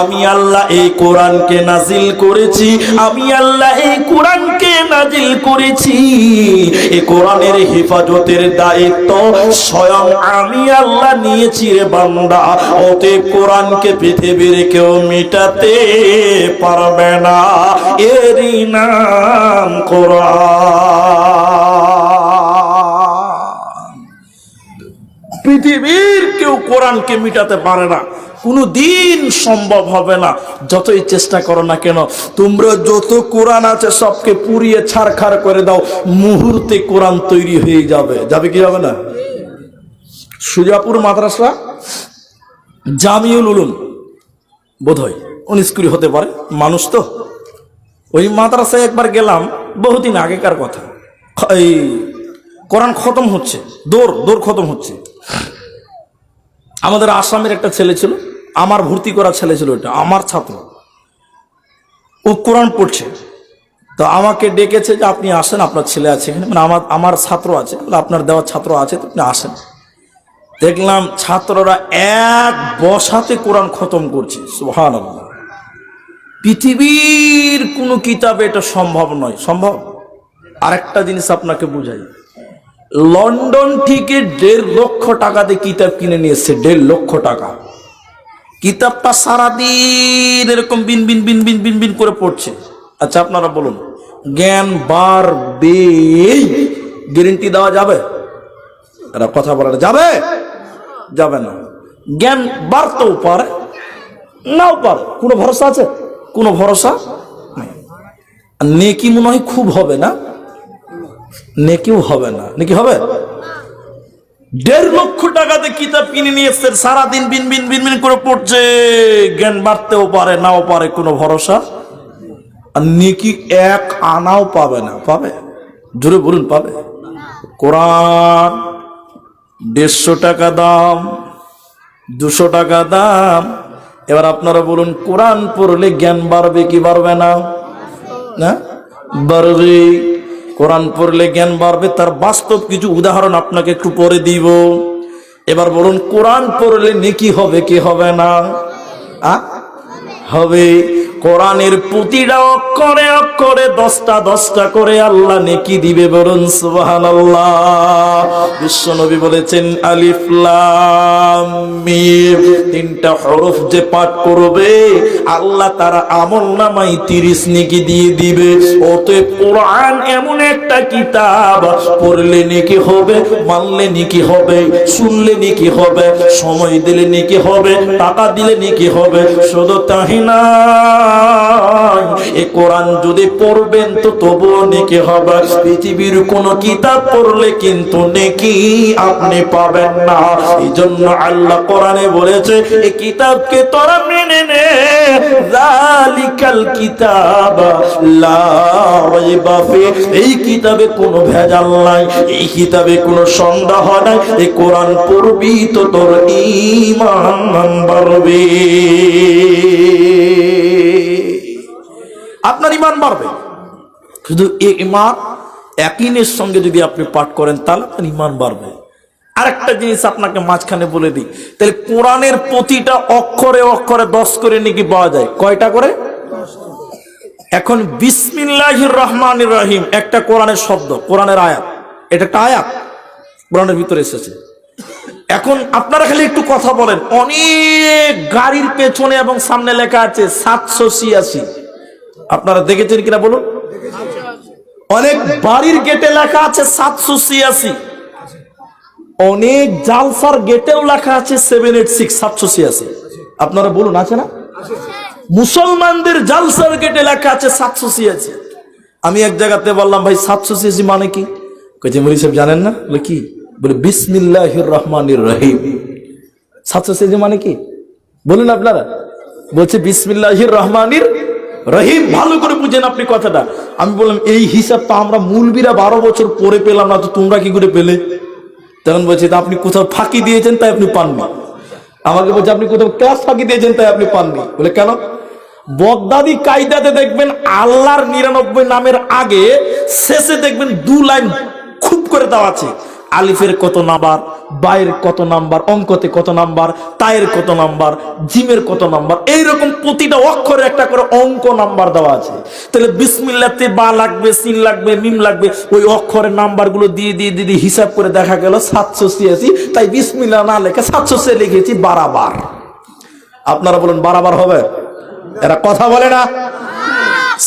আমি আল্লাহ এই কোরআনকে নাজিল করেছি, আমি আল্লাহ এই কোরআনকে নাজিল করেছি। এই কোরআনের হেফাজতের দায়িত্ব স্বয়ং আমি আল্লাহ নিয়েছি রে বান্দা। অতএব কোরআনকে পৃথিবীর কেউ মিটাতে পারবে না, এরই নাম কোরআন। পৃথিবীর কেউ কোরআনকে মিটাতে পারে না, কোনদিন সম্ভব হবে না। যতই চেষ্টা করো না কেন, তোমরা যত কোরআন আছে সবকে পুড়িয়ে ছারখার করে দাও, মুহূর্তে কোরআন তৈরি হয়ে যাবে। যাবে কি যাবে না? সুজাপুর মাদ্রাসা জামিউল উলুম বোধহয় 19 কুড়ি হতে পারে, মানুষ তো। ওই মাদ্রাসায় একবার গেলাম, বহুদিন আগেকার কথা। এই কোরআন খতম হচ্ছে, দৌড় খতম হচ্ছে। আমাদের আসামের একটা ছেলে ছিল, আমার ভর্তি করা ছেলে ছিল, এটা আমার ছাত্র, ও কোরআন পড়ছে। তো আমাকে ডেকেছে যে আপনি আসেন, আপনার ছেলে আছে এখানে, মানে আমার ছাত্র আছে, আপনার দেওয়ার ছাত্র আছে, তো আপনি আসেন। দেখলাম ছাত্ররা এক বসাতে কোরআন খতম করছে। সুবহানাল্লাহ। পৃথিবীর কোন কিতাবে এটা সম্ভব নয়। সম্ভব? আরেকটা জিনিস আপনাকে বুঝাই, লন্ডন থেকে 1.5 লক্ষ টাকা দিয়ে কিতাব কিনে নিয়ে এসছে। 1.5 লক্ষ টাকা। কিতাবটা সারাদিন এরকম বিন বিন বিন বিন বিন বিন করে পড়ছে। আচ্ছা আপনারা বলুন, জ্ঞান বাড়বে গ্যারান্টি দেওয়া যাবে? এরা কথা বলে যাবে? যাবে না। জ্ঞান বাড়তেও পারে, নাও পারে, কোনো ভরসা আছে? কোনো ভরসা নেই। নেকি মনে হয় খুব হবে না? নেকিও হবে না। নেকি হবে? 1.5 লক্ষ টাকাতে কিতাব কিনে নিয়ে এসছে, সারাদিন বিন বিন বিন বিন করে পড়ছে। জ্ঞান বাড়তেও পারে, নাও পারে, কোনো ভরসা। আর নেকি 1 আনাও পাবে না। পাবে? জোরে বলুন, পাবে? কোরআন 150 টাকা দাম, 200 টাকা দাম। এবার আপনারা বলুন, কোরআন পড়লে জ্ঞান বাড়বে কি বাড়বে না? না, বাড়বে। কোরআন পড়লে জ্ঞান বাড়বে, তার বাস্তব কিছু উদাহরণ আপনাকে একটু পরে দিব। এবার বলুন, কোরআন পড়লে নেকি হবে কি হবে না? হবে। কোরআনের প্রতিটা অক্ষরে অক্ষরে 10টা করে আল্লাহ নেকি দিবে। বলুন সুবহানাল্লাহ। বিশ্বনবী বলেছেন, আলিফ লাম মিম, 3টা হরফ যে পাঠ করবে আল্লাহ তার আমলনামায় 30 নেকি দিয়ে দিবে। অতএব কোরআন এমন একটা কিতাব, পড়লে নেকি হবে, মানলে নেকি হবে, শুনলে নেকি হবে, সময় দিলে নেকি হবে, টাকা দিলে নেকি হবে। শুধু তাই না, এই কোরআন যদি পড়বেন তো তবুও নেকি হবে। পৃথিবীর কোন কিতাব পড়লে কিন্তু নেকি আপনি পাবেন না। এই জন্য আল্লাহ কোরআনে বলেছে, এই কিতাবকে তোরা মেনে নে। যালিকাল কিতাব লা রাইবা ফি, এই কিতাবে কোনো ভেজাল নাই, এই কিতাবে কোনো সন্দেহ নাই। এই কোরআন পড়বি তো তোর ঈমান বাড়বে, আপনার ঈমান বাড়বে। শুধু ঈমান ইয়াকিনের সঙ্গে যদি আপনি পাঠ করেন তাহলে আপনার ঈমান বাড়বে। আরেকটা জিনিস আপনাকে মাঝখানে বলে দিই, তাহলে কোরআনের প্রতিটা অক্ষরে অক্ষরে 10 করে নাকি পাওয়া যায়। কয়টা করে? এখন বিসমিল্লাহির রহমানির রহিম একটা কোরআনের শব্দ, কোরআনের আয়াত। এটা একটা আয়াত, কোরআনের ভিতরে এসেছে। এখন আপনারা খালি একটু কথা বলেন, অনেক গাড়ির পেছনে এবং সামনে লেখা আছে 786। আপনারা দেখেছেন কিনা বলুন? অনেক বাড়ির গেটে লেখা আছে 786, অনেক জালসার গেটেও লেখা আছে 786, 786। আপনারা বলুন, আছে না? মুসলমানদের জালসার গেটে লেখা আছে 786। আমি এক জায়গাতে বললাম, ভাই 786 মানে কি? কইছে মুরি সাহেব জানেন না? বলে কি? বলে বিসমিল্লাহির রহমানির রহিম। 786 মানে কি বলুন আপনারা? বলছে বিসমিল্লাহির রহমানির রহিম। ভালো করে বুঝেন আপনি কথাটা। আমি বললাম, এই হিসাব তো আমরা মুলবিরা 12 বছর পরে পেলাম না, তো তোমরা কি করে পেলে? তখন বলছে, আপনি কোথাও ফাঁকি দিয়েছেন তাই আপনি পাননি। আমাকে বলছে, আপনি কোথাও ক্লাস ফাঁকি দিয়েছেন তাই আপনি পাননি। বলে কেন? বগদাদি কায়দাতে দেখবেন আল্লাহর 99 নামের আগে শেষে দেখবেন 2 লাইন খুব করে দেওয়া আছে। আলিফের কত নাম্বার, বায়ের কত নাম্বার, অঙ্কতে কত নাম্বার, তায়ের কত নাম্বার, জিমের কত নাম্বার, এইরকম প্রতিটা অক্ষরে একটা করে অঙ্ক নাম্বার দেওয়া আছে। তাহলে বিসমিল্লাহতে বা লাগবে, সিন লাগবে, মিম লাগবে, ওই অক্ষরের নাম্বারগুলো দিয়ে দিয়ে দিয়ে হিসাব করে দেখা গেল 786। তাই বিসমিল্লাহ না লেখে 700 লিখেছি বারাবার। আপনারা বলেন বারাবার হবে? এরা কথা বলে না।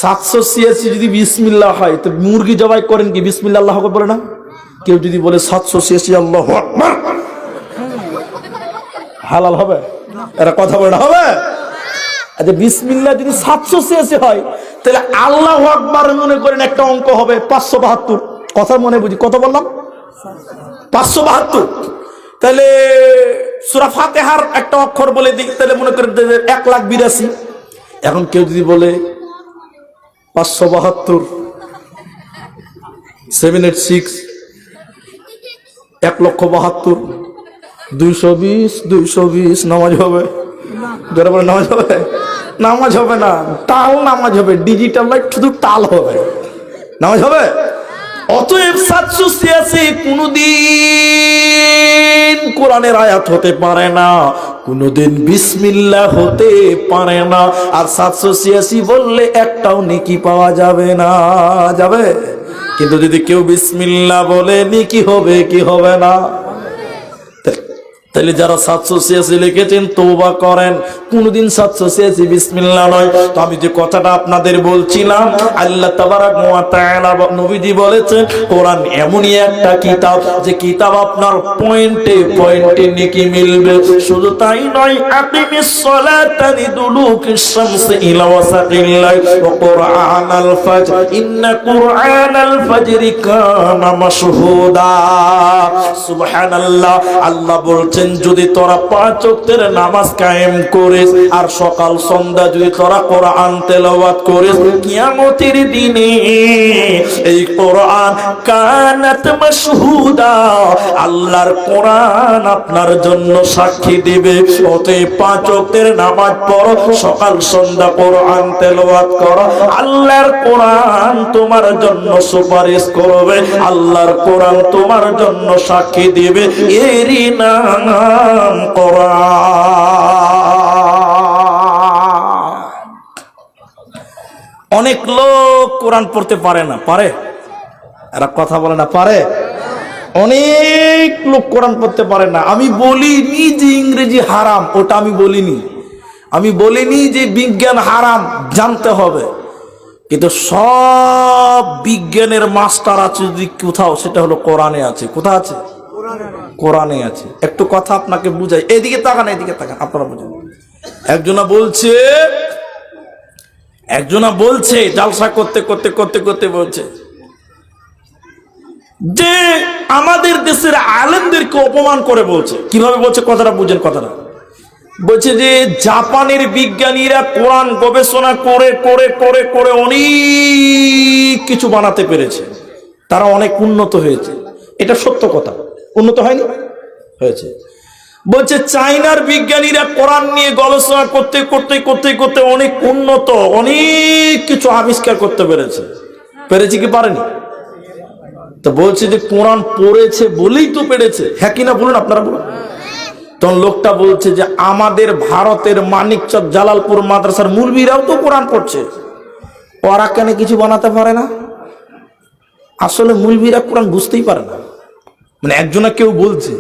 786 যদি বিসমিল্লাহ হয় তো মুরগি জবাই করেন কি বিসমিল্লাহ আল্লাহু আকবার বলে না? কেউ যদি বলে 786 আল্লাহু আকবার, হালাল হবে? এরা কথা বলে না, হবে? আচ্ছা বিসমিল্লাহ যদি 786 হয় তাহলে আল্লাহু আকবার মনে করেন একটা অঙ্ক হবে 572। কথা মনে বুঝি কত বললাম? 572। তাহলে সূরা ফাতিহার একটা অক্ষর বলে দিই, তাহলে মনে করেন 1,82,000। এখন কেউ যদি বলে 572 786 1,72,000 220 নামাজ হবে? যারা বলে নামাজ হবে, নামাজ হবে না, টাল নামাজ হবে, ডিজিটাল লাইট শুধু টাল হবে, নামাজ হবে? অতএব 786 কোনদিন কোরআনের আয়াত হতে পারে না, কোনদিন বিসমিল্লাহ হতে পারে না। আর 786 বললে একটাও নেকি পাওয়া যাবে না। যাবে? কিন্তু যদি কেউ বিসমিল্লাহ বলে নেকি হবে কি হবে না? তাহলে যারা 786 লিখেছেন তওবা করেন, কোনদিন 786 বিসমিল্লাহ নয়। তো আমি যে কথাটা আপনাদের বলছিলাম, আল্লাহ তাবারাক ওয়া তাআলা নবীজি বলেছেন কোরআন এমনই একটা কিতাব যে কিতাব আপনার পয়েন্টে পয়েন্টে নেকি মিলবে। শুধু তাই নয়, আকিমিস সালাতা লিদুলুকিশ শামসি ইলা ওয়াসাকিল লাইল ওয়া কুরআনাল ফাজর ইন্না কুরআনাল ফাজরি কানা মাশহুদা। সুবহানাল্লাহ। আল্লাহ বলছেন যদি তোরা 5 ওয়াক্তের নামাজ কায়েম করিস আর সকাল সন্ধ্যা যদি তোরা কোরআন তেলাওয়াত করিস, কিয়ামতের দিনে এই কোরআন কানাত মাশহুদা, আল্লাহর কোরআন আপনার জন্য সাক্ষী দিবে। অতএব 5 ওয়াক্তের নামাজ পড়ো, সকাল সন্ধ্যা কোরআন তেলাওয়াত করো, আল্লাহর কোরআন তোমার জন্য সুপারিশ করবে, আল্লাহর কোরআন তোমার জন্য সাক্ষী দিবে। এরই নাম কোরআন। অনেক লোক কোরআন পড়তে পারে না, পারে? এরা কথা বলে না, পারে? অনেক লোক কোরআন পড়তে পারে না। আমি বলিনি যে ইংরেজি হারাম, ওটা আমি বলিনি। আমি বলিনি যে বিজ্ঞান হারাম, জানতে হবে। কিন্তু সব বিজ্ঞানের মাস্টার আছে যদি কোথাও, সেটা হলো কোরআনে আছে। কোথায় আছে? কোরআনে আছে। একটু কথা আপনাকে বুঝাই, এদিকে তাকান, এদিকে তাকান, আপনারা বুঝুন। একজনা বলছে জালসা করতে করতে করতে করতে বলছে যে আমাদের দেশের আলেমদেরকে অপমান করে বলছে। কিভাবে বলছে কথাটা বুঝেন। কথাটা বলছে যে জাপানের বিজ্ঞানীরা কোরআন গবেষণা করে করে করে করে অনেক কিছু বানাতে পেরেছে, তারা অনেক উন্নত হয়েছে। এটা সত্য কথা, উন্নত হয়নি? হয়েছে। বলছে চায়নার বিজ্ঞানীরা কোরআন নিয়ে গবেষণা করতে করতে করতে করতে অনেক উন্নত, অনেক কিছু আবিষ্কার করতে পেরেছে। পেরেছে কি পারেনি? তো বলছে যে কোরআন পড়েছে বলেই তো পেরেছে। হ্যাঁ কিনা বলুন, আপনারা বলুন। তখন লোকটা বলছে যে আমাদের ভারতের মানিকচক জালালপুর মাদ্রাসার মুলবিরাও তো কোরআন পড়ছে, ওরা কেন কিছু বানাতে পারে না? আসলে মুলবিরা কোরআন বুঝতেই পারে না। মানে একজনা কেউ বলছে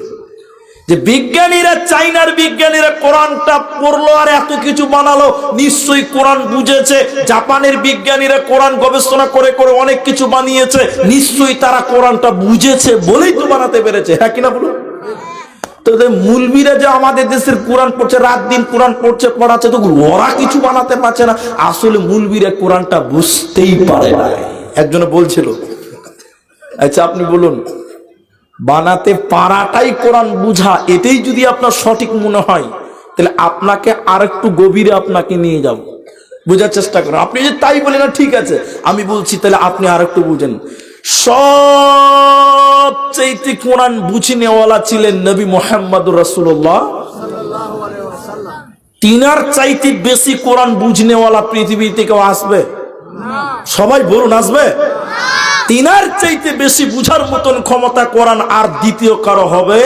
যে বিজ্ঞানীরা, চাইনার বিজ্ঞানীরা কোরআনটা পড়লো আর এত কিছু বানালো, নিশ্চয়ই কোরআন বুঝেছে। জাপানের বিজ্ঞানীরা কোরআন গবেষণা করে করে অনেক কিছু বানিয়েছে, নিশ্চয়ই তারা কোরআনটা বুঝেছে বলেই তো বানাতে পেরেছে। হ্যাঁ কিনা বলুন। তো মুলবিরা যে আমাদের দেশের কোরআন পড়ছে, রাত দিন কোরআন পড়ছে, পড়াচ্ছে, তো ওরা কিছু বানাতে পারছে না। আসলে মুলবিরা কোরআনটা বুঝতেই পারে না। একজনে বলছিল। আচ্ছা আপনি বলুন, বানাতে পারাটাই কোরআন বুঝা, এটাই যদি আপনার সঠিক মনে হয়, তাহলে আপনাকে আরেকটু গভীরে আপনাকে নিয়ে যাব, বোঝার চেষ্টা করেন। আপনি যে তাই বলেন না, ঠিক আছে, আমি বলছি, তাহলে আপনি আরেকটু বুঝেন। সবচেয়ে কোরআন বুঝে নেওয়ালা ছিলেন নবী মুহাম্মদুর রাসূলুল্লাহ। তিনার চাইতে বেশি কোরআন বুঝনেওয়ালা পৃথিবীতে কেউ আসবে? সবাই বলুন, আসবে? তিনার চাইতে বেশি বুঝার মতন ক্ষমতা কোরআন আর দ্বিতীয় কারো হবে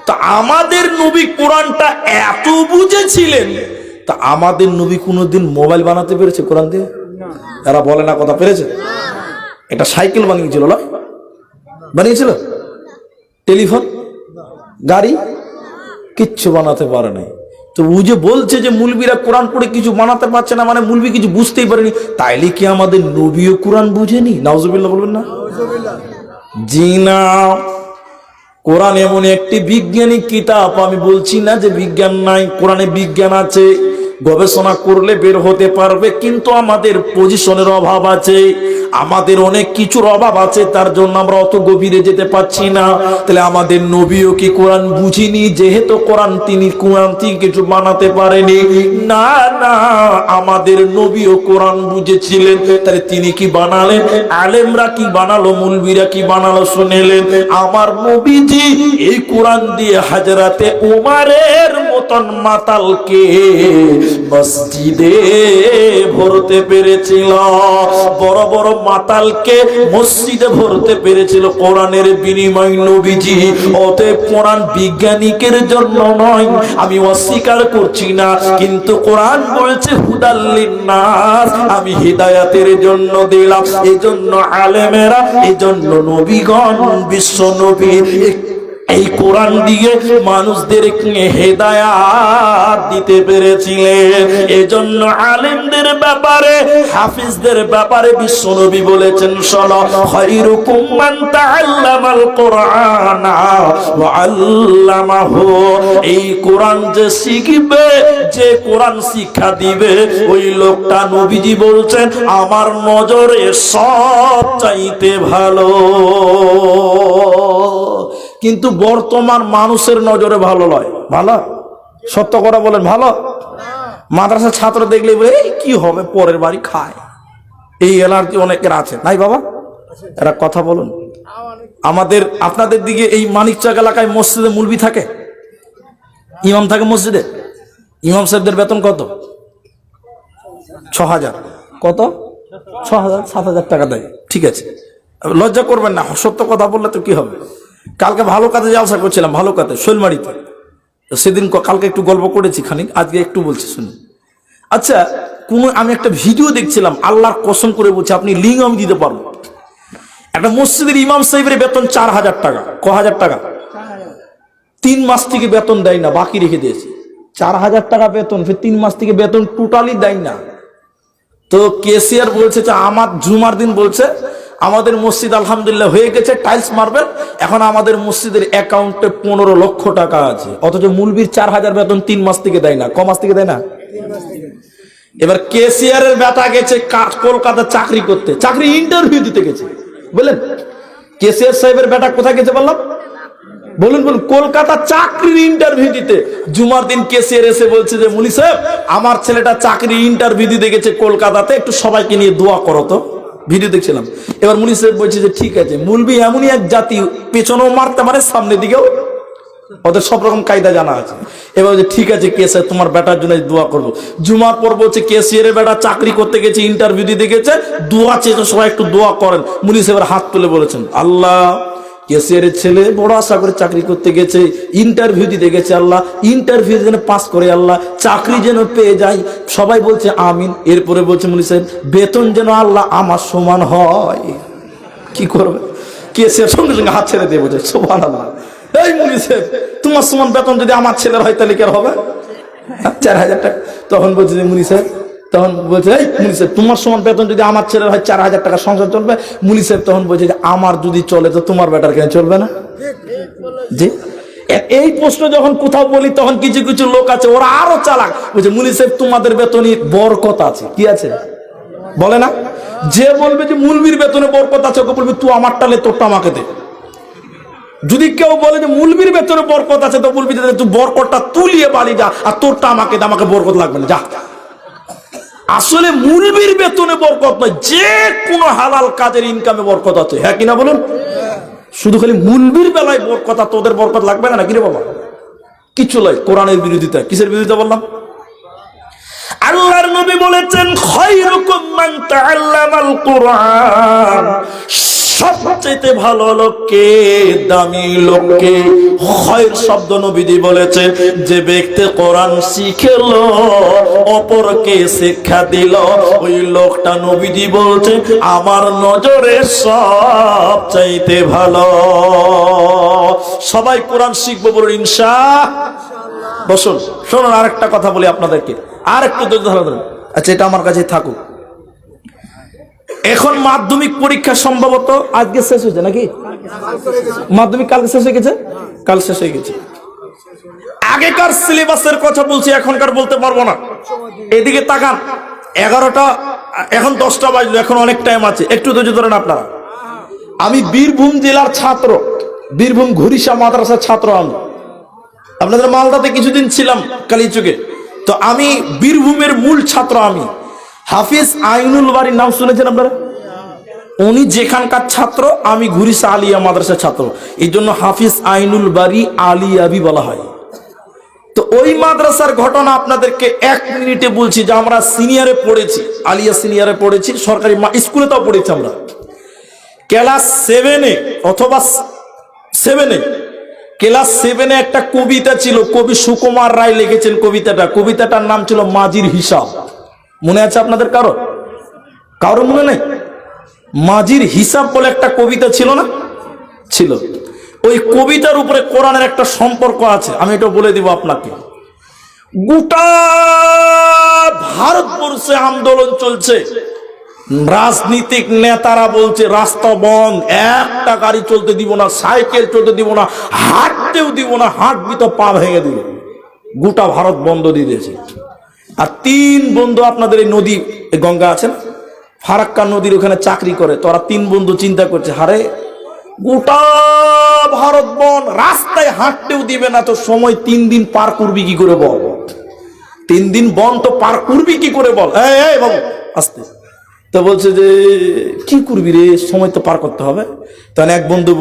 তা আমাদের নবী কোরআনটা এত বুঝেছিলেন, তা আমাদের নবী কোনোদিন মোবাইল বানাতে পেরেছে কোরআন দিয়ে? এরা বলে না কথা, পেরেছে? এটা সাইকেল বানিয়েছিল না? বানিয়েছিল? টেলিফোন, গাড়ি কিচ্ছু বানাতে পারে নাই। তো ও যে বলছে যে মুলবিরা কোরআন পড়ে কিছু বানাতে পারছে না, মানে মুলবি কিছু বুঝতেই পারেনি, তাইলে কি আমাদের নবীও কোরআন বুঝেনি? নাউজুবিল্লাহ বলবেন না? জি না। কোরআন এমন একটি বিজ্ঞানিক কিতাব, আমি বলছি না যে বিজ্ঞান নাই, কোরআনে বিজ্ঞান আছে, গবেষণা করলে বের হতে পারবে, কিন্তু আমাদের পজিশনের অভাব আছে, আমাদের অনেক কিছুর অভাব আছে, তার জন্য আমরা অত গভীরে যেতে পারছি না। তাহলে আমাদের নবীও কি কোরআন বুঝিনি, যেহেতু কোরআন থেকে কিছু বানাতে পারেনি? না না, আমাদের নবীও কোরআন বুঝেছিলেন। তাহলে তিনি কি বানালেন? আলেমরা কি বানালো, মুলবিরা কি বানালো শুনেলেন? আমার নবীজি এই কোরআন দিয়ে হাজরাতে উমারের মতন মাতালকে মসজিদে ভরতে পেরেছিল, বড় বড় মাতালকে মসজিদে ভরতে পেরেছিল কোরআনের বিনিময় নবীজি। অতএব কোরআন বিজ্ঞানিকের জন্য নয়, আমি অস্বীকার করছি না, কিন্তু কোরআন বলছে হুদাল লিন্নাস, আমি হিদায়াতের জন্য দিলাম। এজন্য আলেমেরা, এজন্য নবীগণ, বিশ্ব নবী এই কোরআন দিয়ে মানুষদের হেদায়াত দিতে পেরেছিলেন। এজন্য আলেমদের ব্যাপারে, হাফিজদের ব্যাপারে বিশ্বনবী বলেছেন, শোনো, খায়রুকুম মান তাআল্লামাল কোরআন ওয়া আল্লামাহু। এই কোরআন যে শিখবে, যে কোরআন শিক্ষা দিবে, ওই লোকটা নবীজি বলছেন আমার নজরে সব চাইতে ভালো। কিন্তু বর্তমান মানুষের নজরে ভালো নয়। ভালো? সত্য করে বলেন, ভালো? মাদ্রাসা ছাত্র দেখলে এই কি হবে, পরের বাড়ি খায়, এই এলার্জি অনেকের আছে, নাই বাবা? এরা কথা বলুন। আমাদের আপনাদের দিকে এই মানিকচক এলাকায় মসজিদে মুলবি থাকে, ইমাম থাকে মসজিদে। ইমাম সাহেবদের বেতন কত? 6,000। কত? 6,000, 7,000 টাকা দেয়। ঠিক আছে, লজ্জা করবেন না, সত্য কথা বললে তো কি হবে। কালকে ভালো কাজে জালসা করছিলাম, ভালো কাজে শৈলমারিতে। সেদিন কালকে একটু গল্প করেছি খানিক, আজকে একটু বলছি শুনুন। আচ্ছা, আমি একটা ভিডিও দেখছিলাম, আল্লাহর কসম করে বলছি, আপনি লিঙ্ক আমি দিতে পারবো। একটা মসজিদের ইমাম সাহেবের বেতন 4,000 টাকা। ক হাজার টাকা? 3 মাস থেকে বেতন দেয় না, বাকি রেখে দিয়েছে। 4,000 টাকা বেতন, ফের 3 মাস থেকে বেতন টোটালি দেয় না। তো কেসিয়ার বলছে যে আমার জুমার দিন বলছে আমাদের মসজিদ আলহামদুলিল্লাহ হয়ে গেছে, টাইলস মার্বেল, এখন আমাদের মসজিদের অ্যাকাউন্টে 15 লক্ষ টাকা আছে, অথচ মুলবির 4,000 বেতন 3 মাস থেকে দেয় না। ক মাস থেকে দেয় না? এবার কেসিয়ারের বেটা গেছে কলকাতা চাকরি করতে, চাকরি ইন্টারভিউ দিতে গেছে। বললেন কেসিয়ার সাহেবের বেটা কোথায় গেছে বললাম? বলুন বলুন। কলকাতা চাকরির ইন্টারভিউ দিতে। জুমার দিন কেসিয়ার এসে বলছে যে মুলি সাহেব, আমার ছেলেটা চাকরি ইন্টারভিউ দিতে গেছে কলকাতাতে, একটু সবাইকে নিয়ে দোয়া করো তো। ভিডিও দেখছিলাম। এবার মুলি সাহেব বলছে যে ঠিক আছে, মুলবি এমনই এক জাতি, পেছনেও মারতে পারে, সামনের দিকেও, ওদের সব রকম কায়দা জানা আছে। এবার বলছে ঠিক আছে কেসিয়ার, তোমার বেটার জন্য দোয়া করবো। জুমার পর বলছে কেসিয়ারের বেটা চাকরি করতে গেছে, ইন্টারভিউ দিতে গেছে, দোয়া চেয়েছে, সবাই একটু দোয়া করেন। মুলি সাহেবের হাত তুলে বলেছেন, আল্লাহ, কেসিয়ারের ছেলে বড় আশা করে চাকরি করতে গেছে, ইন্টারভিউ দিতে গেছে, আল্লাহ ইন্টারভিউ যেন পাস করে, আল্লাহ চাকরি যেন পেয়ে যায়। সবাই বলছে আমিন। এরপরে বলছে মুলি সাহেব, বেতন যেন আল্লাহ আমার সমান হয়। কি করবে? কেসিয়ার সঙ্গে সঙ্গে হাত ছেড়ে দিয়ে বলছে সুবহানাল্লাহ। এই মুলি সাহেব, তোমার সমান বেতন যদি আমার ছেলের হয় তাহলে কি হবে? 4,000 টাকা। তখন বলছে যে মুলি সাহেব, তখন বলছে এই মুলি সাহেব, তোমার সমান বেতন যদি আমার ছেলের হয় 4,000 টাকা সংসার চলবে? মুলি সাহেব তখন বলছে যে আমার যদি চলে তো তোমার বেটার কেন চলবে না? জি। এই প্রশ্ন যখন কোথাও বলি তখন কিছু কিছু লোক আছে ওরা আরো চালাক, বলছে মুলি সাহেব তোমাদের বেতনে বরকত আছে। কি আছে বলে না? যে বলবে যে মুলবির বেতনে বরকত আছে, ওকে বলবে তুই আমারটা লে, তোরটা আমাকে দে। যদি কেউ বলে যে মুলবির বেতনে বরকত আছে, তো বলবি যে তুই বরকতটা তুলিয়ে বাড়ি যা, আর তোরটা আমাকে দে, আমাকে বরকত লাগবে না, যা। আসলে মুলবির বেতনে বরকত নয়, যে কোনো হালাল কাজের ইনকামে বরকত আছে। হ্যাঁ কিনা বলুন? শুধু খালি মুলবির বেলায় বরকত, তোদের বরকত লাগবে না নাকি রে বাবা? কিছু নয়। কোরআনের বিরোধিতা। কিসের বিরোধিতা বললাম? আল্লাহর নবী বলেছেন খায়রুকুম মান তাআল্লামাল কোরআন, সবচেয়ে ভালো লোককে, দামি লোককে খয়র শব্দ নবীজি বলেছে, যে ব্যক্তি কোরআন শিখলো অপরকে শিক্ষা দিল, ওই লোকটা নবীজি বলছে আমার নজরে সবচাইতে ভালো। সবাই কোরআন শিখবো বলুন ইনশাআল্লাহ। বসুন, শুনুন আরেকটা কথা বলি আপনাদেরকে, আর একটু ধরে ধরুন। আচ্ছা, এটা আমার কাছে থাকুক। এখন মাধ্যমিক পরীক্ষা সম্ভবত আজকে শেষ হয়েছে নাকি? মাধ্যমিক কালকে শেষ হয়ে গেছে, কাল শেষ হয়ে গেছে। আগেকার সিলেবাসের কথা বলছি, এখনকার বলতে পারবো না। এদিকে তাকান, 11টা, এখন 10টা বাজলো, এখন অনেক টাইম আছে, একটু ধৈর্য ধরেন আপনারা। আমি বীরভূম জেলার ছাত্র, বীরভূম ঘুরিশা মাদ্রাসার ছাত্র। আমি আপনাদের মালদাতে কিছুদিন ছিলাম কালীচুকে, তো আমি বীরভূমের মূল ছাত্র। আমি হাফিজ আইনুল বাড়ির নাম শুনেছেন আপনারা? উনি যেখানকার ছাত্র, আমি ঘুরিশা আলিয়া মাদ্রাসার ছাত্র, এই জন্য হাফিজ আইনুল বাড়ি আলিয়াবি বলা হয়। তো ওই মাদ্রাসার ঘটনা আপনাদেরকে 1 মিনিটে বলছি, যে আমরা সিনিয়রে পড়েছি, আলিয়া সিনিয়রে পড়েছি, সরকারি স্কুলে তাও পড়েছি আমরা। ক্লাস 7-এ অথবা 7-এ, ক্লাস 7-এ একটা কবিতা ছিল, কবি সুকুমার রায় লিখেছেন কবিতাটার নাম ছিল মাজির হিসাব। মনে আছে আপনাদের কারো? কারো মনে নেই? মাজির হিসাব বলে একটা কবিতা ছিল না? ছিল। ওই কবিতার উপরে কোরআনের একটা সম্পর্ক আছে, আমি এটা বলে দিব আপনাকে। গোটা ভারতবর্ষে আন্দোলন চলছে, রাজনীতিক নেতারা বলছে রাস্তা বন্ধ, একটা গাড়ি চলতে দিব না, সাইকেল চলতে দিব না, হাঁটতেও দিব না, হাঁটবি তো পা ভেঙে দিবে। গোটা ভারত বন্ধ দিয়ে দিয়েছে। আর 3 বন্ধু আপনাদের এই নদী, গঙ্গা আছেন, ফারাক্কা নদীর ওখানে চাকরি করে, তো ওরা 3 বন্ধু চিন্তা করছে, হারে গোটা ভারত বন, রাস্তায় হাঁটতেও দিবে না, তো সময় 3 দিন পার করবি কি করে বল? 3 দিন বন তো পার করবি কি করে বল? এই বাবু আস্তে। তো বলছে যে কি করবি রে, সময় তো পার করতে হবে। তখন এক বন্ধু